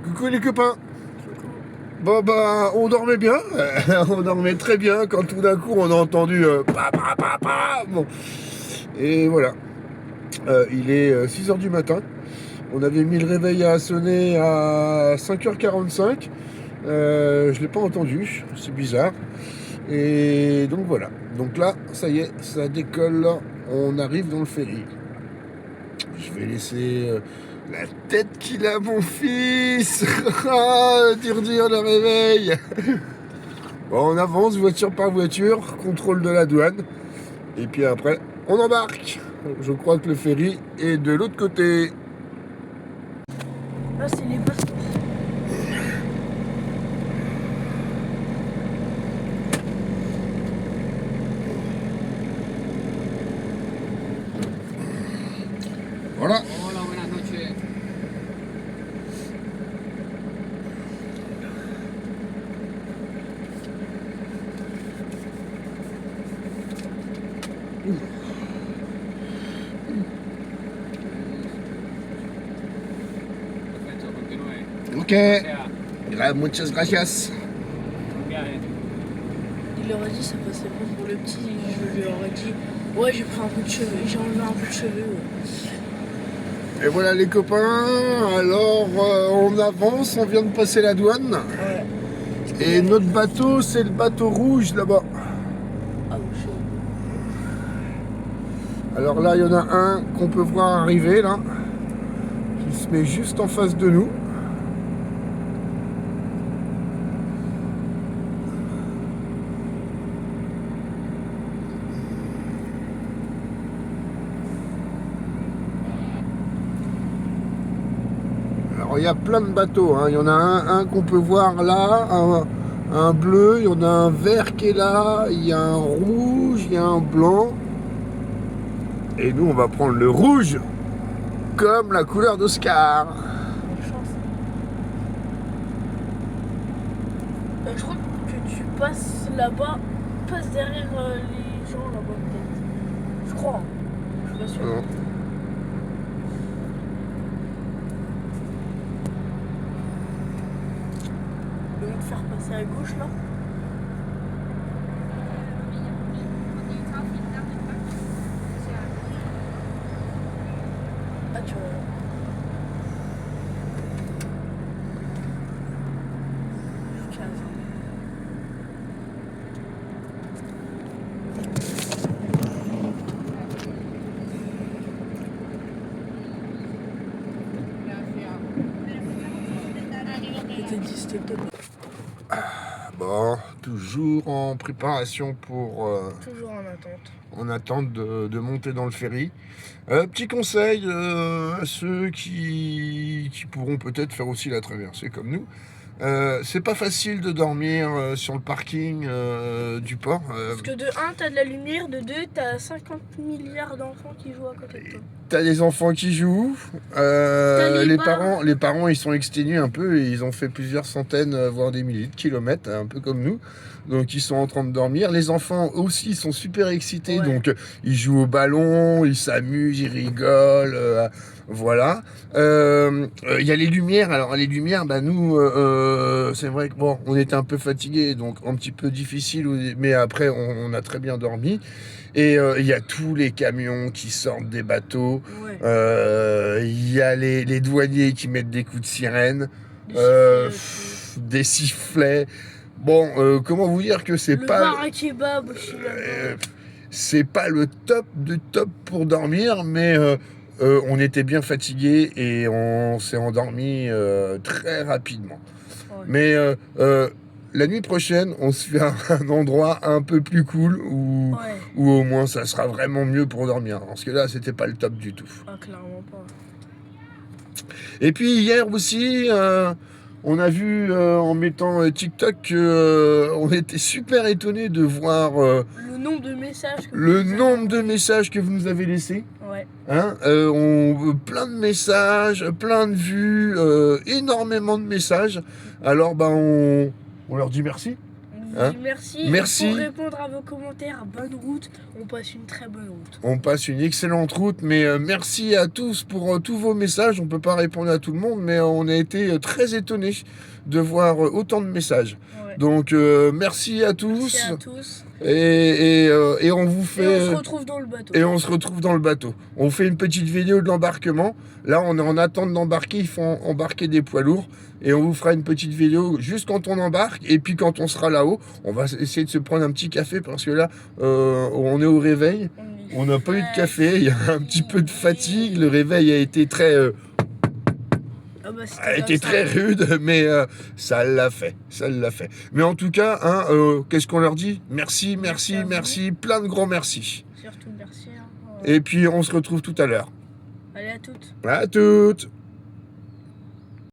Coucou les copains. Bon bah on dormait bien, on dormait très bien quand tout d'un coup on a entendu Bon. Et voilà. Il est 6h du matin. On avait mis le réveil à sonner à 5h45. Je l'ai pas entendu, c'est bizarre. Et donc voilà. Donc là, ça y est, ça décolle. On arrive dans le ferry. Je vais laisser la tête qu'il a, mon fils. Dur le réveil. Bon, on avance voiture par voiture, contrôle de la douane. Et puis après, on embarque. Je crois que le ferry est de l'autre côté. Là, c'est les bateaux. Voilà. Hola, buenas noches. Perfecto, continúe. Ok. O sea, Muchas gracias. buen viaje. Il aurait dit ça passait bon pour le petit. Je lui aurais dit ouais, j'ai pris un peu de cheveux, j'ai enlevé un peu de cheveux. Et voilà les copains. Alors on avance, on vient de passer la douane. Ouais. Et notre bateau, c'est le bateau rouge là-bas. Ah oui, chaud. Alors là, il y en a un qu'on peut voir arriver là, qui se met juste en face de nous. Alors il y a plein de bateaux, hein. Il y en a un qu'on peut voir là, un bleu, il y en a un vert qui est là, il y a un rouge, il y a un blanc. Et nous on va prendre le rouge, comme la couleur d'Oscar. Bonne chance. Je crois que tu passes là-bas, passes derrière les gens là-bas peut-être. Je crois. Je suis pas sûr. Non. Ils vont te faire passer à gauche là. Ah tu vois. Je casse. Je t'ai dit c'était top. Bon, toujours en préparation pour... Toujours en attente. en attente de monter dans le ferry. Petit conseil à ceux qui pourront peut-être faire aussi la traversée comme nous. C'est pas facile de dormir sur le parking du port. Parce que de 1, t'as de la lumière, de 2, t'as 50 milliards d'enfants qui jouent à côté de toi. T'as des enfants qui jouent. T'as les les bars. parents, ils sont exténués un peu et ils ont fait plusieurs centaines, voire des milliers de kilomètres, un peu comme nous. Donc ils sont en train de dormir. Les enfants aussi sont super excités, Ouais. donc ils jouent au ballon, ils s'amusent, ils rigolent, voilà. Il y a les lumières. Alors les lumières, bah nous, c'est vrai que bon, on était un peu fatigués, donc un petit peu difficile, mais après on a très bien dormi. Et il y a tous les camions qui sortent des bateaux. Ouais. Il y a les douaniers qui mettent des coups de sirène, Des sifflets, des sifflets. Bon, comment vous dire que c'est le pas bar à kebab aussi euh, là-bas. c'est pas le top du top pour dormir, mais on était bien fatigués et on s'est endormi très rapidement. Ouais. Mais la nuit prochaine, on se fait un endroit un peu plus cool où, Ouais. où au moins ça sera vraiment mieux pour dormir. Parce que là, c'était pas le top du tout. Ah, clairement pas. Et puis hier aussi, on a vu en mettant TikTok qu'on était super étonné de voir Le nombre de messages que le vous avez nombre de envoyés. messages que vous nous avez laissés. Ouais. Hein, plein de messages, plein de vues, énormément de messages. Alors bah on leur dit merci. Hein? Merci. Merci. Pour répondre à vos commentaires, bonne route. On passe une très bonne route. On passe une excellente route, mais merci à tous pour tous vos messages. On peut pas répondre à tout le monde, mais on a été très étonnés de voir autant de messages. Ouais. Donc merci à tous. Merci à tous. Et on vous Et fait. on se retrouve dans le bateau. Et on se retrouve dans le bateau. On fait une petite vidéo de l'embarquement. Là, on est en attente d'embarquer. Il faut embarquer des poids lourds. Et on vous fera une petite vidéo juste quand on embarque. Et puis quand on sera là-haut, on va essayer de se prendre un petit café parce que là, on est au réveil. On n'a pas eu de café. Il y a un petit peu de fatigue. Le réveil a été très... Ah bah, a été très rude, mais ça l'a fait, ça l'a fait. Mais en tout cas, hein, qu'est-ce qu'on leur dit? Merci, merci, Merci à merci, plein de grands merci. Surtout merci. Hein. Et puis on se retrouve tout à l'heure. Allez, à toutes. À toutes.